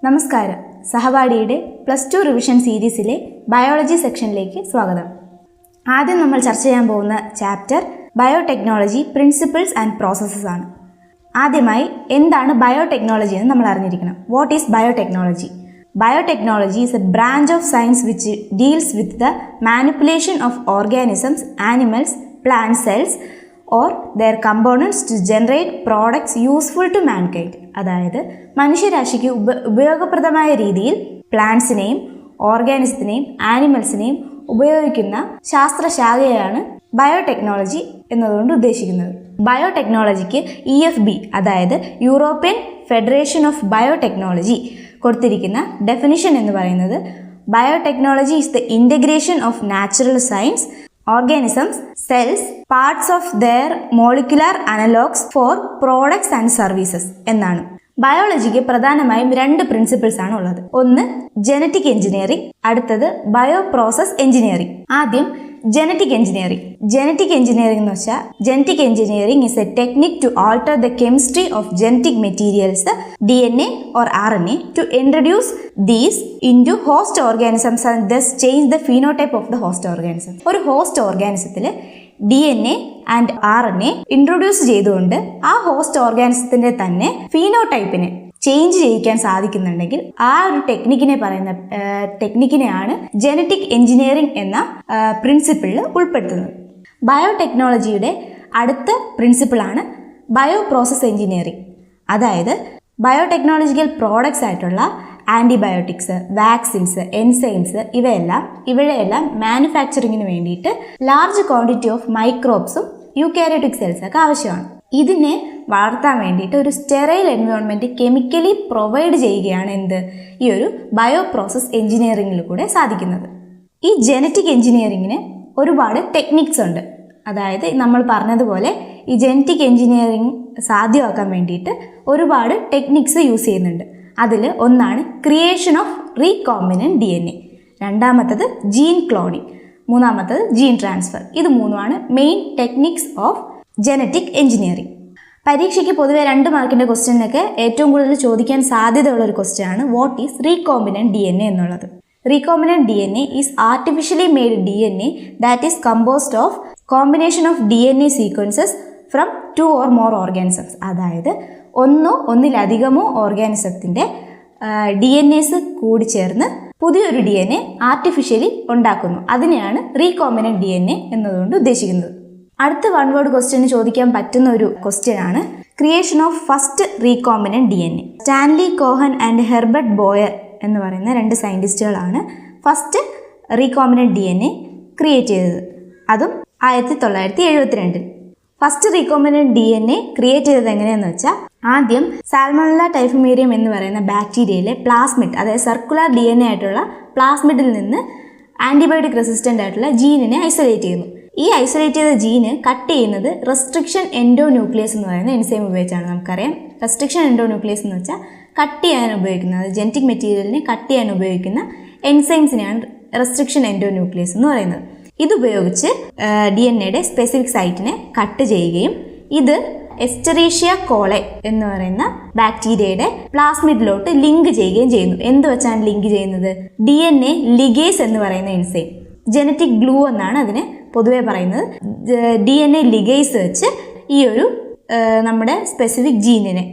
നമസ്കാരം. സഹപാഠിയുടെ +2 റിവിഷൻ സീരീസിലെ ബയോളജി സെക്ഷനിലേക്ക് സ്വാഗതം. ആദ്യം നമ്മൾ ചർച്ച ചെയ്യാൻ പോകുന്ന chapter biotechnology principles and processes ആണ്. ആദ്യമായി എന്താണ് ബയോടെക്നോളജി എന്ന് നമ്മൾ അറിഞ്ഞിരിക്കണം. What is biotechnology? Biotechnology is a branch of science which deals with the manipulation of organisms, animals, plant cells or their components to generate products useful to mankind. അതായത് മനുഷ്യരാശിക്ക് ഉപയോഗപ്രദമായ രീതിയിൽ പ്ലാന്റ്സിനെയും ഓർഗാനിസത്തിനെയും ആനിമൽസിനെയും ഉപയോഗിക്കുന്ന ശാസ്ത്രശാഖയാണ് ബയോടെക്നോളജി എന്നതുകൊണ്ട് ഉദ്ദേശിക്കുന്നത്. ബയോടെക്നോളജിക്ക് EFB അതായത് യൂറോപ്യൻ ഫെഡറേഷൻ ഓഫ് ബയോടെക്നോളജി കൊടുത്തിരിക്കുന്ന definition എന്ന് പറയുന്നത് biotechnology is the integration of natural science, organisms, cells, parts of their molecular analogs for products and services എന്നാണ്. ബയോളജിക്ക് പ്രധാനമായും 2 പ്രിൻസിപ്പിൾസ് ആണ് ഉള്ളത്. ഒന്ന് ജനറ്റിക് എഞ്ചിനീയറിംഗ്, അടുത്തത് ബയോ പ്രോസസ് എഞ്ചിനീയറിംഗ്. ആദ്യം ജനറ്റിക് എഞ്ചിനീയറിംഗ്. ജനറ്റിക് എഞ്ചിനീയറിംഗ് എന്ന് വെച്ചാൽ genetic engineering is a technique to alter the chemistry of genetic materials DNA or RNA to introduce these into host organisms and thus change the phenotype of the host organism. ഒരു host ഓർഗാനിസത്തിൽ DNA and RNA introduce ചെയ്തുകൊണ്ട് ആ host ഓർഗാനിസത്തിന്റെ തന്നെ ഫീനോടൈപ്പിനെ change ചെയ്യിക്കാൻ സാധിക്കുന്നുണ്ടെങ്കിൽ ആ ഒരു ടെക്നിക്കിനെയാണ് genetic engineering എന്ന പ്രിൻസിപ്പിളിൽ ഉൾപ്പെടുത്തുന്നത്. ബയോടെക്നോളജിയുടെ അടുത്ത പ്രിൻസിപ്പിളാണ് ബയോ പ്രോസസ് എഞ്ചിനീയറിംഗ്. അതായത് ബയോടെക്നോളജിക്കൽ പ്രോഡക്ട്സ് ആയിട്ടുള്ള ആൻറ്റിബയോട്ടിക്സ്, വാക്സിൻസ്, എൻസൈംസ് ഇവയെല്ലാം മാനുഫാക്ചറിങ്ങിന് വേണ്ടിയിട്ട് ലാർജ് ക്വാണ്ടിറ്റി ഓഫ് മൈക്രോബ്സും യൂക്കാരിയോട്ടിക് സെൽസ് ഒക്കെ ആവശ്യമാണ്. ഇതിനെ വളർത്താൻ വേണ്ടിയിട്ട് ഒരു സ്റ്റെറൈൽ എൻവയോൺമെൻറ്റ് കെമിക്കലി പ്രൊവൈഡ് ചെയ്യുകയാണ് ഈ ഒരു ബയോ പ്രോസസ് എഞ്ചിനീയറിംഗിൽ കൂടെ സാധിക്കുന്നത്. ഈ ജനറ്റിക് എഞ്ചിനീയറിങ്ങിന് ഒരുപാട് ടെക്നിക്സ് ഉണ്ട്. അതായത് നമ്മൾ പറഞ്ഞതുപോലെ ഈ ജനറ്റിക് എഞ്ചിനീയറിംഗ് സാധ്യമാക്കാൻ വേണ്ടിയിട്ട് ഒരുപാട് ടെക്നിക്സ് യൂസ് ചെയ്യുന്നുണ്ട്. അതിൽ ഒന്നാണ് ക്രിയേഷൻ ഓഫ് റീകോമ്പിനന്റ് DNA, രണ്ടാമത്തത് ജീൻ ക്ലോണിംഗ്, മൂന്നാമത്തത് ജീൻ ട്രാൻസ്ഫർ. ഇത് മൂന്നുമാണ് main techniques of genetic engineering. പരീക്ഷയ്ക്ക് പൊതുവെ 2 മാർക്കിൻ്റെ ക്വസ്റ്റ്യനൊക്കെ ഏറ്റവും കൂടുതൽ ചോദിക്കാൻ സാധ്യതയുള്ള ഒരു ക്വസ്റ്റ്യനാണ് വാട്ട് ഈസ് റീകോമ്പിനന്റ് DNA എന്നുള്ളത്. Recombinant DNA is artificially made DNA that is composed of combination of DNA sequences from 2 or more organisms. അതായത് ഒന്നിലധികമോ ഓർഗാനിസത്തിൻ്റെ DNAs കൂടി ചേർന്ന് പുതിയൊരു DNA ആർട്ടിഫിഷ്യലി ഉണ്ടാക്കുന്നു. അതിനെയാണ് റീകോമ്പിനന്റ് DNA എന്നതുകൊണ്ട് ഉദ്ദേശിക്കുന്നത്. അടുത്ത 1 വേർഡ് ക്വസ്റ്റ്യന് ചോദിക്കാൻ പറ്റുന്ന ഒരു ക്വസ്റ്റ്യനാണ് creation of first recombinant DNA. Stanley Cohen and Herbert Boer എന്ന് പറയുന്ന 2 സയൻറ്റിസ്റ്റുകളാണ് ഫസ്റ്റ് റീകോമ്പിനന്റ് DNA ക്രിയേറ്റ് ചെയ്തത്. അതും 1972. ഫസ്റ്റ് റീകോമ്പിനന്റ് DNA ക്രിയേറ്റ് ചെയ്തത് എങ്ങനെയാണെന്ന് വെച്ചാൽ ആദ്യം സാൽമണല്ല ടൈഫമീരിയം എന്ന് പറയുന്ന ബാക്ടീരിയയിലെ പ്ലാസ്മിഡ്, അതായത് സർക്കുലർ DNA ആയിട്ടുള്ള പ്ലാസ്മിഡിൽ നിന്ന് ആൻറ്റിബയോട്ടിക് റെസിസ്റ്റൻ്റ് ആയിട്ടുള്ള ജീനിനെ ഐസൊലേറ്റ് ചെയ്യുന്നു. ഈ ഐസൊലേറ്റ് ചെയ്ത ജീന് കട്ട് ചെയ്യുന്നത് റെസ്ട്രിക്ഷൻ എൻഡോന്യൂക്ലിയസ് എന്ന് പറയുന്ന എൻസൈം ഉപയോഗിച്ചാണ്. നമുക്കറിയാം റെസ്ട്രിക്ഷൻ എൻഡോന്യൂക്ലിയസ് എന്ന് വെച്ചാൽ കട്ട് ചെയ്യാൻ ഉപയോഗിക്കുന്നത്, ജനറ്റിക് മെറ്റീരിയലിനെ കട്ട് ചെയ്യാൻ ഉപയോഗിക്കുന്ന എൻസൈംസിനെയാണ് റെസ്ട്രിക്ഷൻ എൻഡോന്യൂക്ലിയസ് എന്ന് പറയുന്നത്. ഇതുപയോഗിച്ച് DNAയുടെ സ്പെസിഫിക് സൈറ്റിനെ കട്ട് ചെയ്യുകയും ഇത് എസ്റ്ററീഷ്യ കോളെ എന്ന് പറയുന്ന ബാക്ടീരിയയുടെ പ്ലാസ്മിഡിലോട്ട് ലിങ്ക് ചെയ്യുകയും ചെയ്യുന്നു. എന്ത് വെച്ചാണ് ലിങ്ക് ചെയ്യുന്നത്? DNA ലിഗേസ് എന്ന് പറയുന്ന എൻസൈം, ജനറ്റിക് ഗ്ലൂ എന്നാണ് അതിനെ പൊതുവെ പറയുന്നത്. DNA ലിഗേസ് വെച്ച് ഈ ഒരു നമ്മുടെ സ്പെസിഫിക് ജീനിനെ,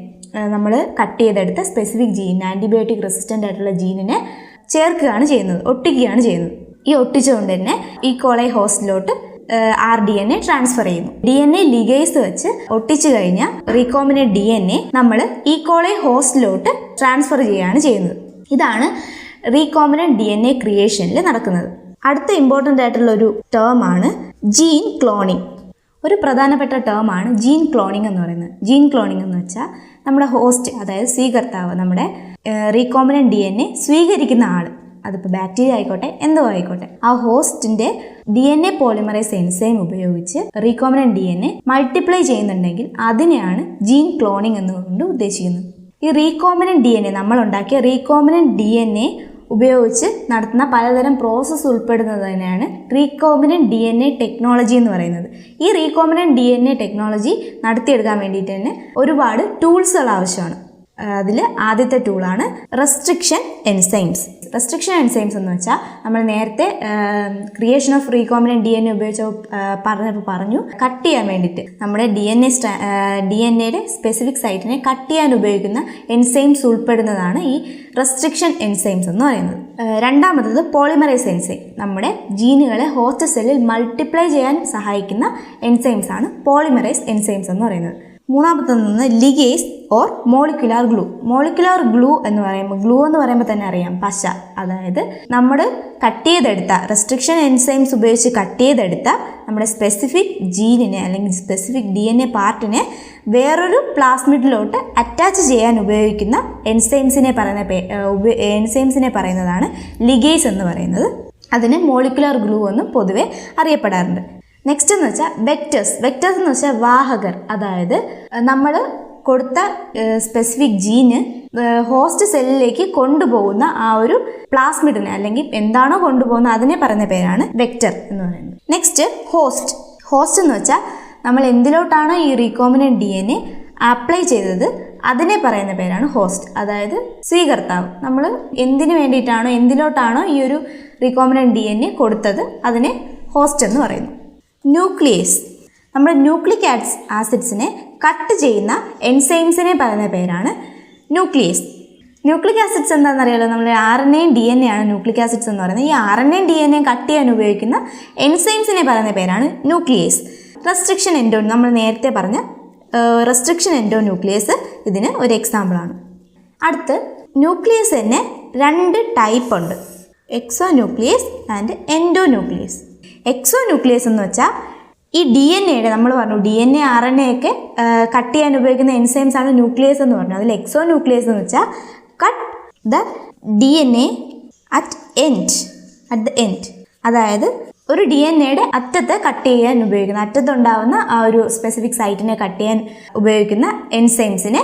നമ്മൾ കട്ട് ചെയ്തെടുത്ത സ്പെസിഫിക് ജീൻ, ആൻറ്റിബയോട്ടിക് റെസിസ്റ്റൻ്റ് ആയിട്ടുള്ള ജീനിനെ ചേർക്കുകയാണ് ചെയ്യുന്നത്, ഒട്ടിക്കുകയാണ് ചെയ്യുന്നത്. ഈ ഒട്ടിച്ചുകൊണ്ട് തന്നെ ഈ കോളൈ ഹോസ്റ്റിലോട്ട് RDNA ട്രാൻസ്ഫർ ചെയ്യുന്നു. DNA ലിഗേസ് വെച്ച് ഒട്ടിച്ചു കഴിഞ്ഞാൽ റീകോമ്പിനന്റ് DNA നമ്മൾ ഈ കോളൈ ഹോസ്റ്റിലോട്ട് ട്രാൻസ്ഫർ ചെയ്യുകയാണ് ചെയ്യുന്നത്. ഇതാണ് റീകോമ്പിനന്റ് DNA ക്രിയേഷനിൽ നടക്കുന്നത്. അടുത്ത ഇമ്പോർട്ടൻ്റ് ആയിട്ടുള്ള ഒരു ടേം ആണ് ജീൻ ക്ലോണിംഗ്. ഒരു പ്രധാനപ്പെട്ട ടേം ആണ് ജീൻ ക്ലോണിംഗ് എന്ന് പറയുന്നത്. ജീൻ ക്ലോണിംഗ് എന്ന് വെച്ചാൽ നമ്മുടെ ഹോസ്റ്റ്, അതായത് സ്വീകർത്താവ്, നമ്മുടെ റീകോമ്പിനന്റ് DNA സ്വീകരിക്കുന്ന ആൾ, അതിപ്പോൾ ബാക്ടീരിയ ആയിക്കോട്ടെ എന്തോ ആയിക്കോട്ടെ, ആ ഹോസ്റ്റിൻ്റെ DNA പോളിമറൈസ് എൻസൈം ഉപയോഗിച്ച് റീകോമ്പിനന്റ് DNA മൾട്ടിപ്ലൈ ചെയ്യുന്നുണ്ടെങ്കിൽ അതിനെയാണ് ജീൻ ക്ലോണിംഗ് എന്നുകൊണ്ട് ഉദ്ദേശിക്കുന്നത്. ഈ റീകോമ്പിനന്റ് DNA, നമ്മൾ ഉണ്ടാക്കിയ റീകോമ്പിനന്റ് DNA ഉപയോഗിച്ച് നടത്തുന്ന പലതരം പ്രോസസ്സ് ഉൾപ്പെടുന്നത് തന്നെയാണ് റീകോമ്പിനന്റ് DNA ടെക്നോളജി എന്ന് പറയുന്നത്. ഈ റീകോമ്പിനന്റ് DNA ടെക്നോളജി നടത്തിയെടുക്കാൻ വേണ്ടിയിട്ട് തന്നെ ഒരുപാട് ടൂൾസുകൾ ആവശ്യമാണ്. അതിൽ ആദ്യത്തെ ടൂളാണ് റെസ്ട്രിക്ഷൻ എൻസൈംസ്. റെസ്ട്രിക്ഷൻ എൻസൈംസ് എന്ന് വെച്ചാൽ നമ്മൾ നേരത്തെ ക്രിയേഷൻ ഓഫ് റീകോമ്പിനന്റ് DNA ഉപയോഗിച്ച് പറഞ്ഞു കട്ട് ചെയ്യാൻ വേണ്ടിയിട്ട് നമ്മുടെ DNA സ്പെസിഫിക് സൈറ്റിനെ കട്ട് ചെയ്യാൻ ഉപയോഗിക്കുന്ന എൻസൈംസ് ഉൾപ്പെടുന്നതാണ് ഈ റെസ്ട്രിക്ഷൻ എൻസൈംസ് എന്ന് പറയുന്നത്. രണ്ടാമത്തത് പോളിമറൈസ് എൻസൈം. നമ്മുടെ ജീനുകളെ ഹോസ്റ്റ് സെല്ലിൽ മൾട്ടിപ്ലൈ ചെയ്യാൻ സഹായിക്കുന്ന എൻസൈംസ് ആണ് പോളിമറൈസ് എൻസൈംസ് എന്ന് പറയുന്നത്. മൂന്നാമത്തത് ligase or molecular glue. Molecular glue എന്ന് പറയുമ്പോൾ തന്നെ അറിയാം പശ. അതായത് നമ്മൾ കട്ട് ചെയ്തെടുത്ത റെസ്ട്രിക്ഷൻ എൻസൈംസ് ഉപയോഗിച്ച് കട്ട് ചെയ്തെടുത്ത നമ്മുടെ സ്പെസിഫിക് ജീനിനെ അല്ലെങ്കിൽ സ്പെസിഫിക് DNA പാർട്ടിനെ വേറൊരു പ്ലാസ്മിഡിലോട്ട് അറ്റാച്ച് ചെയ്യാൻ ഉപയോഗിക്കുന്ന എൻസൈംസിനെ പറയുന്നതാണ് ലിഗേസ് എന്ന് പറയുന്നത്. അതിന് മോളിക്കുലാർ ഗ്ലൂ എന്ന് പൊതുവെ അറിയപ്പെടാറുണ്ട്. നെക്സ്റ്റ് എന്ന് വെച്ചാൽ വെക്റ്റേഴ്സ് എന്ന് വെച്ചാൽ വാഹകർ. അതായത് നമ്മൾ കൊടുത്ത സ്പെസിഫിക് ജീന് ഹോസ്റ്റ് സെല്ലിലേക്ക് കൊണ്ടുപോകുന്ന ആ ഒരു പ്ലാസ്മിഡിനെ അല്ലെങ്കിൽ എന്താണോ കൊണ്ടുപോകുന്നത് അതിനെ പറയുന്ന പേരാണ് വെക്റ്റർ എന്ന് പറയുന്നത്. നെക്സ്റ്റ് ഹോസ്റ്റ് എന്ന് വെച്ചാൽ നമ്മൾ എന്തിലോട്ടാണോ ഈ റീകോമ്പിനന്റ് DNA അപ്ലൈ ചെയ്തത് അതിനെ പറയുന്ന പേരാണ് ഹോസ്റ്റ്. അതായത് സ്വീകർത്താവ്. നമ്മൾ എന്തിലോട്ടാണോ ഈ ഒരു റീകോമ്പിനന്റ് DNA കൊടുത്തത് അതിനെ ഹോസ്റ്റ് എന്ന് പറയുന്നു. ന്യൂക്ലിയസ്. നമ്മുടെ ന്യൂക്ലിക് ആസിഡ്സിനെ കട്ട് ചെയ്യുന്ന എൻസൈംസിനെ പറയുന്ന പേരാണ് ന്യൂക്ലിയസ്. ന്യൂക്ലിക് ആസിഡ്സ് എന്താണെന്നറിയാലോ, നമ്മൾ RNAയും DNA ആണ് ന്യൂക്ലിക് ആസിഡ്സ് എന്ന് പറയുന്നത്. ഈ RNAയും DNA കട്ട് ചെയ്യാൻ ഉപയോഗിക്കുന്ന എൻസൈംസിനെ പറയുന്ന പേരാണ് ന്യൂക്ലിയസ്. നമ്മൾ നേരത്തെ പറഞ്ഞ റെസ്ട്രിക്ഷൻ എൻഡോന്യൂക്ലിയസ് ഇതിന് ഒരു എക്സാമ്പിളാണ്. അടുത്ത് ന്യൂക്ലിയസ് തന്നെ 2 ടൈപ്പ് ഉണ്ട്, എക്സോന്യൂക്ലിയസ് ആൻഡ് എൻഡോന്യൂക്ലിയസ്. എക്സോന്യൂക്ലിയസ് എന്ന് വെച്ചാൽ ഈ DNA നമ്മൾ പറഞ്ഞു DNA RNA ഒക്കെ കട്ട് ചെയ്യാൻ ഉപയോഗിക്കുന്ന എൻസൈംസ് ആണ് ന്യൂക്ലിയസ് എന്ന് പറഞ്ഞു. അതിൽ എക്സോന്യൂക്ലിയസ് എന്ന് വെച്ചാൽ cut the DNA at the end. അതായത് ഒരു DNAയുടെ അറ്റത്ത് കട്ട് ചെയ്യാൻ ഉപയോഗിക്കുന്ന, അറ്റത്തുണ്ടാവുന്ന ആ ഒരു സ്പെസിഫിക് സൈറ്റിനെ കട്ട് ചെയ്യാൻ ഉപയോഗിക്കുന്ന എൻസൈംസിനെ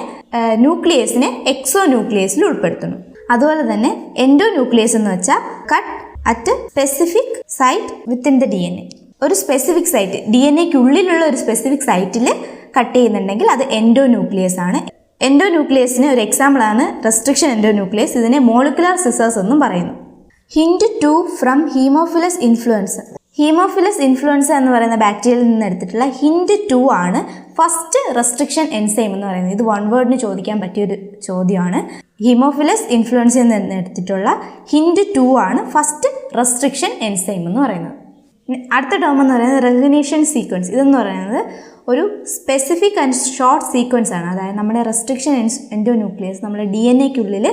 ന്യൂക്ലിയസിനെ എക്സോന്യൂക്ലിയസിൽ ഉൾപ്പെടുത്തുന്നു. അതുപോലെ തന്നെ എൻഡോന്യൂക്ലിയസ് എന്ന് വെച്ചാൽ cut at specific site within the DNA. ഒരു സ്പെസിഫിക് സൈറ്റ് DNAക്കുള്ളിലുള്ള ഒരു സ്പെസിഫിക് സൈറ്റിൽ കട്ട് ചെയ്യുന്നുണ്ടെങ്കിൽ അത് എൻഡോന്യൂക്ലിയസ് ആണ്. എൻഡോന്യൂക്ലിയസിന് ഒരു എക്സാമ്പിളാണ് റെസ്ട്രിക്ഷൻ എൻഡോന്യൂക്ലിയസ്. ഇതിനെ മോളിക്കുലാർ സിസേഴ്സ് എന്നും പറയുന്നു. Hint 2 from Haemophilus influenza. Haemophilus influenza എന്ന് പറയുന്ന ബാക്ടീരിയയിൽ നിന്ന് എടുത്തിട്ടുള്ള ഹിന്റ് 2 ആണ് ഫസ്റ്റ് റെസ്ട്രിക്ഷൻ എൻസൈം എന്ന് പറയുന്നത്. ഇത് 1 വേർഡിന് ചോദിക്കാൻ പറ്റിയൊരു ചോദ്യമാണ്. ഹീമോഫിലസ് ഇൻഫ്ലുവൻസയിൽ നിന്ന് എടുത്തിട്ടുള്ള ഹിന്റ് 2 ആണ് ഫസ്റ്റ് റെസ്ട്രിക്ഷൻ എൻസൈം എന്ന് പറയുന്നത്. അടുത്ത ടേം എന്ന് പറയുന്നത് റെക്കഗ്നിഷൻ സീക്വൻസ്. ഇതെന്ന് പറയുന്നത് ഒരു സ്പെസിഫിക് ആൻഡ് ഷോർട്ട് സീക്വൻസ് ആണ്. അതായത് നമ്മുടെ റെസ്ട്രിക്ഷൻ എൻഡോന്യൂക്ലിയസ്, നമ്മുടെ DNAക്കുള്ളിൽ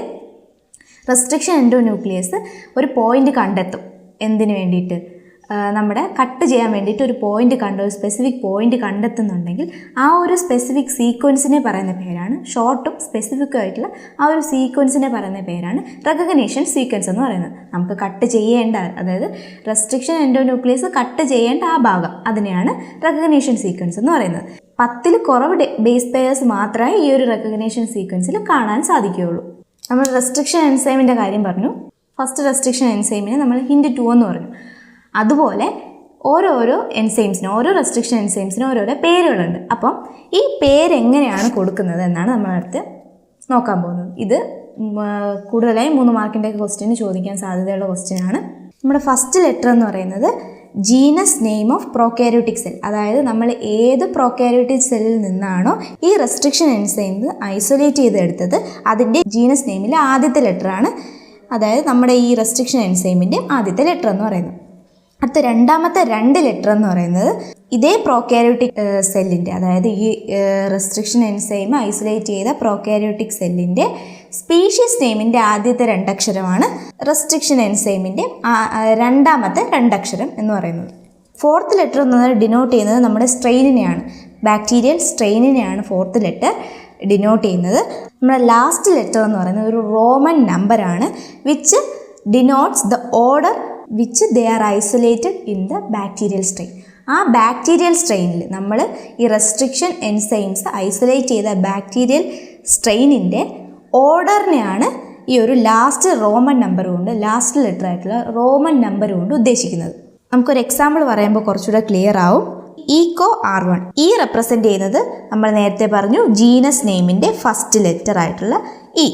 റെസ്ട്രിക്ഷൻ എൻഡോന്യൂക്ലിയസ് ഒരു പോയിന്റ് കണ്ടെത്തും. എന്തിനു വേണ്ടിയിട്ട്? നമ്മുടെ കട്ട് ചെയ്യാൻ വേണ്ടിയിട്ട് ഒരു സ്പെസിഫിക് പോയിന്റ് കണ്ടെത്തുന്നുണ്ടെങ്കിൽ ആ ഒരു സ്പെസിഫിക് സീക്വൻസിനെ പറയുന്ന പേരാണ്, ഷോർട്ടും സ്പെസിഫിക്കും ആയിട്ടുള്ള ആ ഒരു സീക്വൻസിനെ പറയുന്ന പേരാണ് റെക്കഗ്നിഷൻ സീക്വൻസ് എന്ന് പറയുന്നത്. നമുക്ക് കട്ട് ചെയ്യേണ്ട, അതായത് റെസ്ട്രിക്ഷൻ എൻഡോന്യൂക്ലിയസ് കട്ട് ചെയ്യേണ്ട ആ ഭാഗം, അതിനെയാണ് റെക്കഗ്നിഷൻ സീക്വൻസ് എന്ന് പറയുന്നത്. 10ൽ കുറവ് ബേസ് പെയർസ് മാത്രമേ ഈ ഒരു റെക്കഗ്നിഷൻ സീക്വൻസിൽ കാണാൻ സാധിക്കുകയുള്ളൂ. നമ്മൾ റെസ്ട്രിക്ഷൻ എൻസൈമിൻ്റെ കാര്യം പറഞ്ഞു. ഫസ്റ്റ് റെസ്ട്രിക്ഷൻ എൻസൈമിനെ നമ്മൾ ഹിന്റ് 2 എന്ന് പറഞ്ഞു. അതുപോലെ ഓരോ എൻസൈംസിനും, ഓരോ റെസ്ട്രിക്ഷൻ എൻസൈംസിനും ഓരോരോ പേരുകളുണ്ട്. അപ്പം ഈ പേരെങ്ങനെയാണ് കൊടുക്കുന്നത് എന്നാണ് നമ്മളടുത്ത് നോക്കാൻ പോകുന്നത്. ഇത് കൂടുതലായി 3 മാർക്കിൻ്റെ ക്വസ്റ്റ്യന് ചോദിക്കാൻ സാധ്യതയുള്ള ക്വസ്റ്റ്യനാണ്. നമ്മുടെ ഫസ്റ്റ് ലെറ്റർ എന്ന് പറയുന്നത് genus name of prokaryotic cell. അതായത് നമ്മൾ ഏത് പ്രോകാരിയോട്ടിക് സെല്ലിൽ നിന്നാണോ ഈ റെസ്ട്രിക്ഷൻ എൻസൈംസ് ഐസൊലേറ്റ് ചെയ്തെടുത്തത് അതിൻ്റെ ജീനസ് നെയിമിലെ ആദ്യത്തെ ലെറ്ററാണ്, അതായത് നമ്മുടെ ഈ റെസ്ട്രിക്ഷൻ എൻസൈമിൻ്റെ ആദ്യത്തെ ലെറ്റർ എന്ന് പറയുന്നത്. അടുത്ത രണ്ടാമത്തെ 2 ലെറ്റർ എന്ന് പറയുന്നത് ഇതേ പ്രോകാരിയോട്ടിക് സെല്ലിൻ്റെ, അതായത് ഈ റെസ്ട്രിക്ഷൻ എൻസൈം ഐസൊലേറ്റ് ചെയ്ത പ്രോകാരിയോട്ടിക് സെല്ലിൻ്റെ സ്പീഷീസ് നെയിമിൻ്റെ ആദ്യത്തെ 2 അക്ഷരമാണ് റെസ്ട്രിക്ഷൻ എൻസൈമിൻ്റെ രണ്ടാമത്തെ 2 അക്ഷരം എന്ന് പറയുന്നത്. ഫോർത്ത് ലെറ്റർ എന്ന് ഡിനോട്ട് ചെയ്യുന്നത് നമ്മുടെ സ്ട്രെയിനിനെയാണ്, ബാക്ടീരിയൽ സ്ട്രെയിനിനെയാണ് ഫോർത്ത് ലെറ്റർ ഡിനോട്ട് ചെയ്യുന്നത്. നമ്മുടെ ലാസ്റ്റ് ലെറ്റർ എന്ന് പറയുന്നത് ഒരു റോമൻ നമ്പറാണ്, which denotes the order which they are isolated in the bacterial strain. ആ ബാക്ടീരിയൽ സ്ട്രെയിനിൽ നമ്മൾ ഈ റെസ്ട്രിക്ഷൻ എൻസൈംസ് ഐസൊലേറ്റ് ചെയ്ത ബാക്ടീരിയൽ സ്ട്രെയിനിൻ്റെ ഓർഡറിനെയാണ് ഈ ഒരു ലാസ്റ്റ് റോമൻ നമ്പർ കൊണ്ട്, ലാസ്റ്റ് ലെറ്റർ ആയിട്ടുള്ള റോമൻ നമ്പർ കൊണ്ട് ഉദ്ദേശിക്കുന്നത്. നമുക്കൊരു എക്സാമ്പിൾ പറയുമ്പോൾ കുറച്ചുകൂടെ ക്ലിയർ ആവും. ഈക്കോ R1. ഇ റെപ്രസെൻ്റ് ചെയ്യുന്നത് നമ്മൾ നേരത്തെ പറഞ്ഞു ജീനസ് നെയിമിൻ്റെ ഫസ്റ്റ് ലെറ്റർ ആയിട്ടുള്ള ഇ.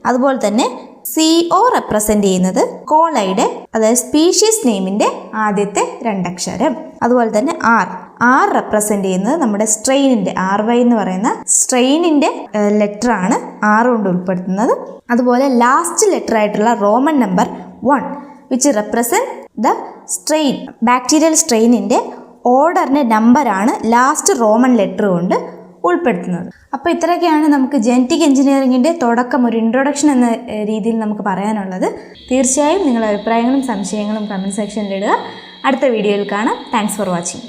അതുപോലെ തന്നെ CO റെപ്രസെൻ്റ് ചെയ്യുന്നത് കോളയുടെ അതായത് സ്പീഷീസ് നെയിമിൻ്റെ ആദ്യത്തെ 2 അക്ഷരം. അതുപോലെ തന്നെ R റെപ്രസെൻ്റ് ചെയ്യുന്നത് നമ്മുടെ സ്ട്രെയിനിൻ്റെ RY എന്ന് പറയുന്ന സ്ട്രെയിനിൻ്റെ ലെറ്റർ ആണ് R കൊണ്ട് ഉൾപ്പെടുത്തുന്നത്. അതുപോലെ ലാസ്റ്റ് ലെറ്റർ ആയിട്ടുള്ള Roman number 1 which represent the strain, bacterial സ്ട്രെയിനിൻ്റെ ഓർഡറിൻ്റെ നമ്പറാണ് ലാസ്റ്റ് റോമൻ ലെറ്റർ കൊണ്ട് ഉൾപ്പെടുത്തുന്നത്. അപ്പോൾ ഇത്രയൊക്കെയാണ് നമുക്ക് ജനറ്റിക് എഞ്ചിനീയറിങ്ങിൻ്റെ തുടക്കം, ഒരു ഇൻട്രൊഡക്ഷൻ എന്ന രീതിയിൽ നമുക്ക് പറയാനുള്ളത്. തീർച്ചയായും നിങ്ങളുടെ അഭിപ്രായങ്ങളും സംശയങ്ങളും കമൻറ്റ് സെക്ഷനിൽ ഇടുക. അടുത്ത വീഡിയോയിൽ കാണാം. Thanks for watching.